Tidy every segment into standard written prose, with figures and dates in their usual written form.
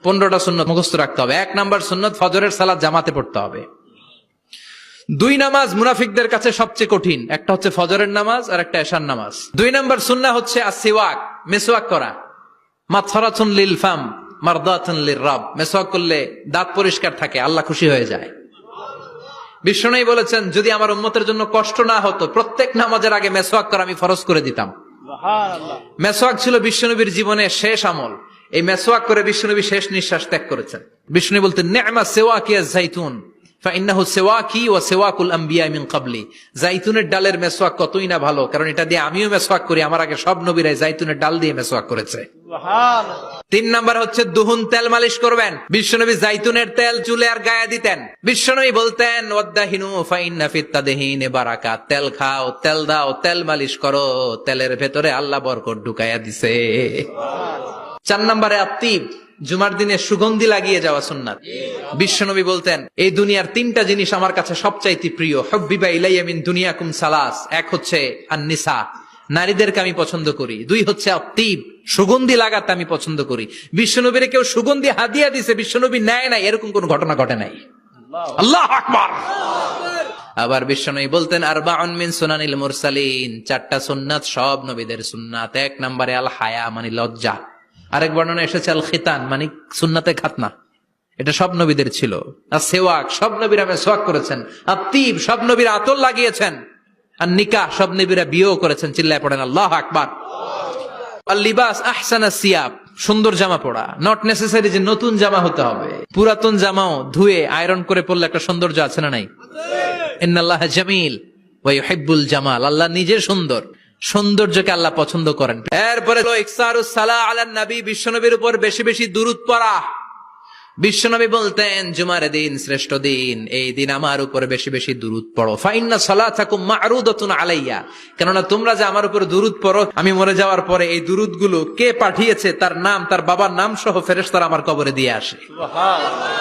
15টা সুন্নত মুখস্থ রাখতে হবে। 1 নাম্বার সুন্নত ফজরের সালাত জামাতে পড়তে হবে। 2 নামাজ মুনাফিকদের কাছে সবচেয়ে কঠিন, একটা হচ্ছে ফজরের নামাজ আর একটা এশার নামাজ। 2 নাম্বার সুন্নাহ হচ্ছে আসওয়াক, মেসওয়াক করা। মাতফারাতুন লিল ফাম মারদাতুন লিররাব, মেসওয়াক করলে দাঁত পরিষ্কার থাকে, আল্লাহ খুশি হয়ে যায়। বিশ্বনবী বলেছেন যদি আমার উম্মতের জন্য কষ্ট না হতো প্রত্যেক নামাজের আগে মেসওয়াক করা আমি ফরজ করে দিতাম। মেসওয়াক ছিল বিশ্বনবীর জীবনের শেষ আমল। এই মেসওয়াক করে বিশ্বনবী শেষ নিঃশ্বাস ত্যাগ করেছেন। বিশ্বনবী বলতেন নি'মা সিওয়াকি আয-যাইতুন ফাইন্নাহু সিওয়াকি ওয়া সিওয়াকুল আমবিয়া মিন ক্বাবলি। জাইতুনের ডালের মেসওয়াক কতই না ভালো, কারণ এটা দিয়ে আমিও মেসওয়াক করি, আমার আগে সব নবীরাই জাইতুনের ডাল দিয়ে মেসওয়াক করেছে। সুবহানাল্লাহ। 3 নাম্বার হচ্ছে দুহুন, তেল মালিশ করবেন। বিশ্বনবী জাইতুনের তেল চুলে আর গায়ে দিতেন। বিশ্বনবী বলতেন ওয়াদাহিনু ফাইন্না ফিত তাদহিনি বারাকাত, তেল খাও, তেল দাও, তেল মালিশ করো, তেলের ভেতরে আল্লাহ বরকত ঢুকাইয়া দিছে। সুবহানাল্লাহ। 4 নম্বরে আত্তিব, জুমার দিনে সুগন্ধি লাগিয়ে যাওয়া সুন্নাত। বিশ্বনবী বলতেন এই দুনিয়ার 3টা জিনিস আমার কাছে সবচাইতে প্রিয়, হুব্বিবা ইলাইয়া মিন দুনিয়াকুম সালাস। 1 হচ্ছে আন-নিসা, নারীদেরকে আমি পছন্দ করি। 2 হচ্ছে আত্তিব, সুগন্ধি লাগাতে আমি পছন্দ করি। বিশ্বনবীরে কেউ সুগন্ধি হাদিয়া দিছে, বিশ্বনবী নেয় নাই, এরকম কোন ঘটনা ঘটে নাই। আল্লাহু আকবার। আবার বিশ্বনবী বলতেন আরবাউন মিন সুনানিল মুরসালিন, 4টা সুন্নাত সব নবীদের সুন্নাত। 1 নম্বরে আল হায়া মানে লজ্জা। আরেক বর্ণনা এসেছে আল খিতান মানে সুন্নাতে খাতনা, এটা সব নবীদের ছিল। আর সেওয়াক, সব নবীরা মেসওয়াক করেছেন। আত্তিব, সব নবীরা আতর লাগিয়েছেন। আর নিকাহ, সব নবীরা বিয়েও করেছেন। চিল্লায় পড়েন আল্লাহু আকবার। আল লিবাস আহসানা সিয়াব, সুন্দর জামা পরা। নট নেসেসারি যে নতুন জামা হতে হবে, পুরাতন জামাও ধুয়ে আয়রন করে পরলে একটা সৌন্দর্য আছে না নাই? ইন্নাল্লাহা জামিল ওয়া ইউহিব্বুল জামাল, আল্লাহ নিজে সুন্দর, সৌন্দর্যকে আল্লাহ পছন্দ করেন। এরপরে ইকসারুস সালাহ আলান নবী, বিশ্বনবীর উপর বেশি বেশি দুরূদ পড়া। বিশ্বনবী বলতেন জুমার দিন শ্রেষ্ঠ দিন, এই দিন আমার উপর বেশি বেশি দুরূদ পড়ো। ফাইন্না সালাতাকুম মা'রুদাতুন আলাইয়া, কেননা তোমরা যে আমার উপর দুরূদ পড়ো, আমি মরে যাওয়ার পরে এই দুরূদগুলো কে পাঠিয়েছে তার নাম, তার বাবার নাম সহ ফেরেশতারা আমার কবরে দিয়ে আসে। সুবহানাল্লাহ।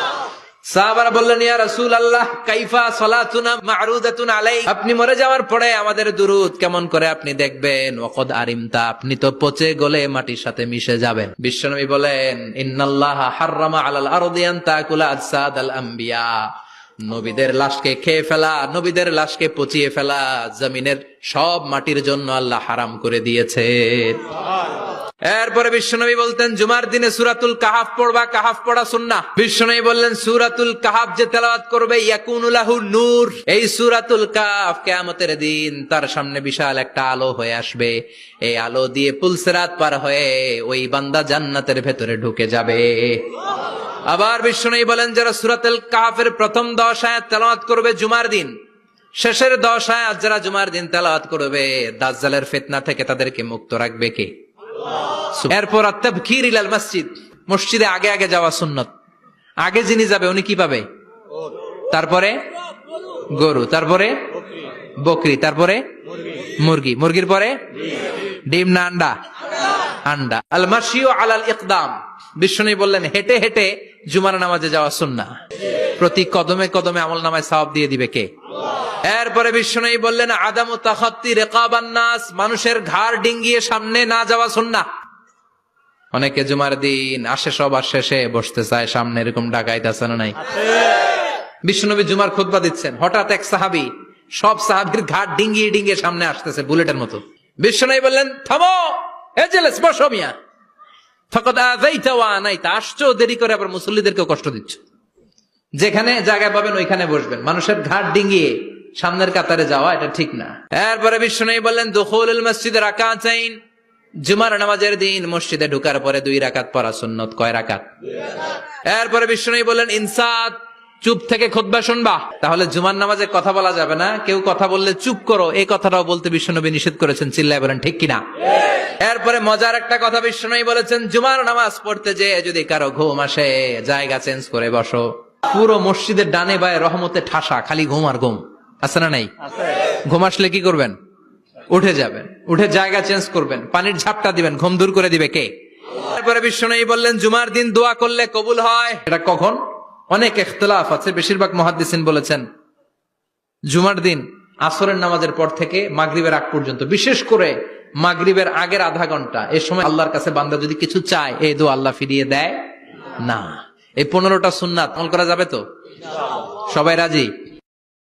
সাহাবারা বললেন ইয়া রাসূলুল্লাহ কাইফা সালাতুনা মা'রুদাতুন আলাইক, আপনি মরে যাওয়ার পরে আমাদের দুরূদ কেমন করে আপনি দেখবেন? ওয়াকাদ আরিমতা, আপনি তো পচে গলে মাটির সাথে মিশে যাবেন। বিশ্বনবী বলেন ইন্নাল্লাহা হাররামা আলাল আরদি আন তাকুলা আজসাদাল আম্বিয়া, নবীদের লাশকে খেয়ে ফেলা, নবীদের লাশকে পচিয়ে ফেলা জমিনের সব মাটির জন্য আল্লাহ হারাম করে দিয়েছেন। এরপরে বিশ্বনবী বলতেন জুমার দিনে সূরাতুল কাহাফ পড়বা, কাহাফ পড়া সুন্নাহ। বিশ্বনবী বললেন সূরাতুল কাহাফ যে তেলাওয়াত করবে ইয়াকুনু লাহু নূর, এই সূরাতুল কাহাফ কিয়ামতের দিন তার সামনে বিশাল একটা আলো হয়ে আসবে। এই আলো দিয়ে পুলসিরাত পার হয়ে ওই বান্দা জান্নাতের ভেতরে ঢুকে যাবে। আবার বিশ্বনবী বলেন যারা সূরাতুল কাহাফের প্রথম 10 আয়াত তেলাওয়াত করবে জুমার দিন, শেষের 10 আয়াত যারা জুমার দিন তেলাওয়াত করবে, দাজ্জালের ফিতনা থেকে তাদেরকে মুক্ত রাখবে কে? এরপর আত-তাবকির ইলাল মসজিদ, মসজিদে আগে আগে যাওয়া সুন্নাত। আগে যিনি যাবে উনি কি পাবে? তারপরে গরু, তারপরে বকরি, তারপরে মুরগি, মুরগির পরে ডিম না আন্ডা? আন্ডা। আল মাশিউ আলাল ইকদাম, বিশ্বনবী বললেন হেঁটে হেঁটে জুমার নামাজে যাওয়া সুন্নাহ। প্রতি কদমে কদমে আমলনামায় সওয়াব দিয়ে দিবে কে? এরপরে বিশ্বনবী বললেন আদামু তাখাত্তি রিকাবান নাস, মানুষের ঘাড় ডিঙ্গিয়ে সামনে না যাওয়া সুন্নাহ। অনেকে জুমার দিন আসে সবার শেষে বসতে চায় সামনে, এরকম ডাকাইত আছে না নাই? বিশ্বনবী জুমার খুতবা দিচ্ছেন, হঠাৎ এক সাহাবী সব সাহাবীর ঘাড় ডিঙ্গিয়ে ডিঙ্গিয়ে সামনে আসতেছে বুলেটের মতো। বিশ্বনবী বললেন থামো, এজেলেস, বসো মিয়া, ফাকাদ আযাইতা ওয়া আনাইতা, আসছো দেরি করে আবার মুসল্লিদেরকে কষ্ট দিচ্ছ। যেখানে জায়গা পাবেন ওইখানে বসবেন, মানুষের ঘাট ডিঙ্গিয়ে সামনের কাতারে যাওয়া এটা ঠিক না। এরপরে বিশ্বনবী বললেন দুখুলুল মসজিদে রাকাতাইন, জুমার নামাজের দিন মসজিদে ঢোকার পরে 2 রাকাত পড়া সুন্নাত। কয় রাকাত? 2 রাকাত। এরপরে বিশ্বনবী বললেন ইনসাত, চুপ থেকে খুতবা শুনবা। তাহলে জুমার নামাজে কথা বলা যাবে না, কেউ কথা বললে চুপ করো, এই কথাটাও বলতে বিশ্বনবী নিষেধ করেছেন। চিল্লায় বলেন ঠিক কিনা? এরপরে মজার একটা কথা বিশ্বনবী বলেছেন জুমার নামাজ পড়তে যে যদি কারো ঘুম আসে জায়গা চেঞ্জ করে বসো। পুরো মসজিদের ডানে বায়ে রহমতে ঠাসা, খালি ঘুম আর ঘুম, আছে না নাই? ঘুম আসলে কি করবেন? উঠে যাবেন, উঠে জায়গা চেঞ্জ করবেন, পানির ঝাপটা দিবেন, ঘুম দূর করে দিবে কে? তারপরে বিশ্বনবী বললেন জুমার দিন দোয়া করলে কবুল হয়। এটা কখন? অনেক ইখতিলাফ আছে, বেশিরভাগ মুহাদ্দিসিন বলেছেন জুমার দিন আসরের নামাজের পর থেকে মাগরিবের আগ পর্যন্ত, বিশেষ করে মাগরিবের আগের আধা ঘন্টা, এই সময় আল্লাহর কাছে বান্দা যদি কিছু চায় এই দোয়া আল্লাহ ফিরিয়ে দেয়। না। এই 15টা সুন্নাত আমল করা যাবে তো? সবাই রাজি?